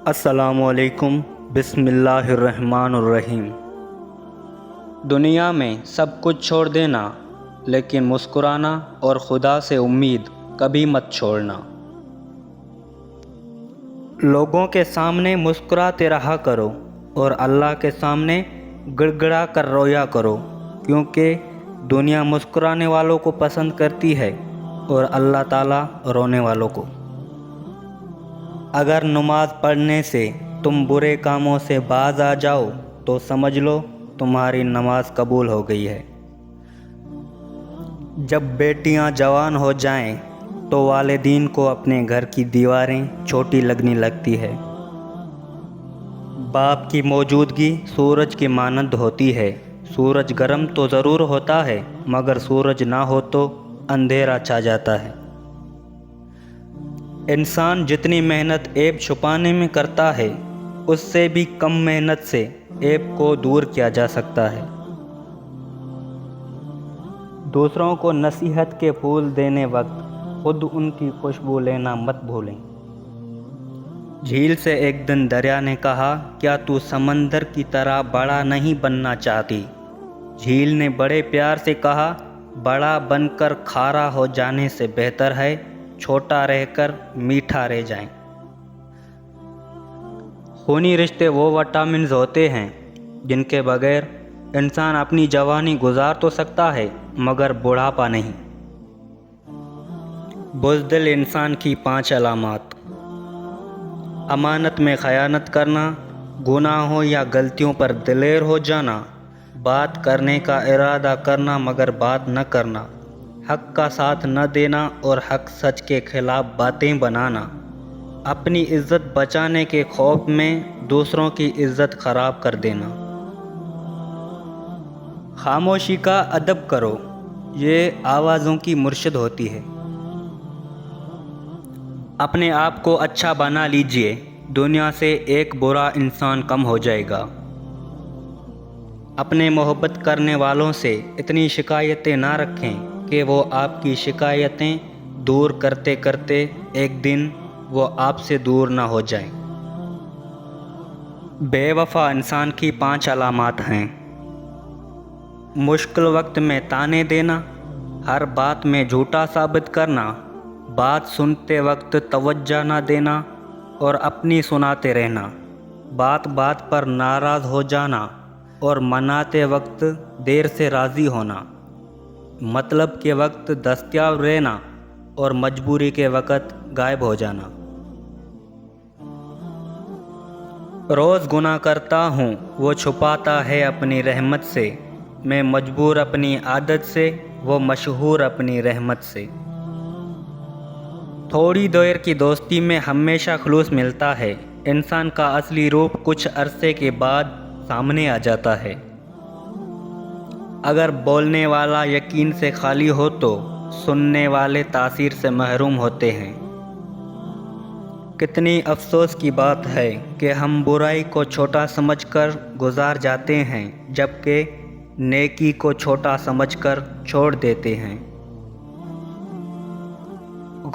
السلام علیکم۔ بسم اللہ الرحمن الرحیم۔ دنیا میں سب کچھ چھوڑ دینا لیکن مسکرانا اور خدا سے امید کبھی مت چھوڑنا۔ لوگوں کے سامنے مسکراتے رہا کرو اور اللہ کے سامنے گڑ گڑا کر رویا کرو، کیونکہ دنیا مسکرانے والوں کو پسند کرتی ہے اور اللہ تعالیٰ رونے والوں کو۔ اگر نماز پڑھنے سے تم برے کاموں سے باز آ جاؤ تو سمجھ لو تمہاری نماز قبول ہو گئی ہے۔ جب بیٹیاں جوان ہو جائیں تو والدین کو اپنے گھر کی دیواریں چھوٹی لگنے لگتی ہے۔ باپ کی موجودگی سورج کی مانند ہوتی ہے۔ سورج گرم تو ضرور ہوتا ہے مگر سورج نہ ہو تو اندھیرا چھا جاتا ہے۔ انسان جتنی محنت عیب چھپانے میں کرتا ہے اس سے بھی کم محنت سے عیب کو دور کیا جا سکتا ہے۔ دوسروں کو نصیحت کے پھول دینے وقت خود ان کی خوشبو لینا مت بھولیں۔ جھیل سے ایک دن دریا نے کہا، کیا تو سمندر کی طرح بڑا نہیں بننا چاہتی؟ جھیل نے بڑے پیار سے کہا، بڑا بن کر کھارا ہو جانے سے بہتر ہے چھوٹا رہ کر میٹھا رہ جائیں۔ خونی رشتے وہ وٹامنز ہوتے ہیں جن کے بغیر انسان اپنی جوانی گزار تو سکتا ہے مگر بڑھاپا نہیں۔ بزدل انسان کی 5 علامات۔ امانت میں خیانت کرنا، گناہوں یا غلطیوں پر دلیر ہو جانا، بات کرنے کا ارادہ کرنا مگر بات نہ کرنا، حق کا ساتھ نہ دینا اور حق سچ کے خلاف باتیں بنانا، اپنی عزت بچانے کے خوف میں دوسروں کی عزت خراب کر دینا۔ خاموشی کا ادب کرو، یہ آوازوں کی مرشد ہوتی ہے۔ اپنے آپ کو اچھا بنا لیجئے، دنیا سے ایک برا انسان کم ہو جائے گا۔ اپنے محبت کرنے والوں سے اتنی شکایتیں نہ رکھیں کہ وہ آپ کی شکایتیں دور کرتے کرتے ایک دن وہ آپ سے دور نہ ہو جائیں۔ بے وفا انسان کی 5 علامات ہیں۔ مشکل وقت میں طعنے دینا، ہر بات میں جھوٹا ثابت کرنا، بات سنتے وقت توجہ نہ دینا اور اپنی سناتے رہنا، بات بات پر ناراض ہو جانا اور مناتے وقت دیر سے راضی ہونا، مطلب کے وقت دستیاب رہنا اور مجبوری کے وقت غائب ہو جانا۔ روز گناہ کرتا ہوں وہ چھپاتا ہے اپنی رحمت سے، میں مجبور اپنی عادت سے وہ مشہور اپنی رحمت سے۔ تھوڑی دیر کی دوستی میں ہمیشہ خلوص ملتا ہے، انسان کا اصلی روپ کچھ عرصے کے بعد سامنے آ جاتا ہے۔ اگر بولنے والا یقین سے خالی ہو تو سننے والے تاثیر سے محروم ہوتے ہیں۔ کتنی افسوس کی بات ہے کہ ہم برائی کو چھوٹا سمجھ کر گزار جاتے ہیں جبکہ نیکی کو چھوٹا سمجھ کر چھوڑ دیتے ہیں۔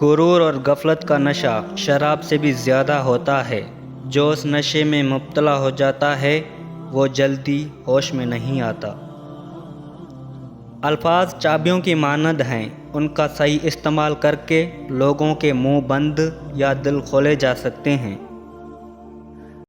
غرور اور غفلت کا نشہ شراب سے بھی زیادہ ہوتا ہے، جو اس نشے میں مبتلا ہو جاتا ہے وہ جلدی ہوش میں نہیں آتا۔ الفاظ چابیوں کی مانند ہیں، ان کا صحیح استعمال کر کے لوگوں کے منہ بند یا دل کھولے جا سکتے ہیں۔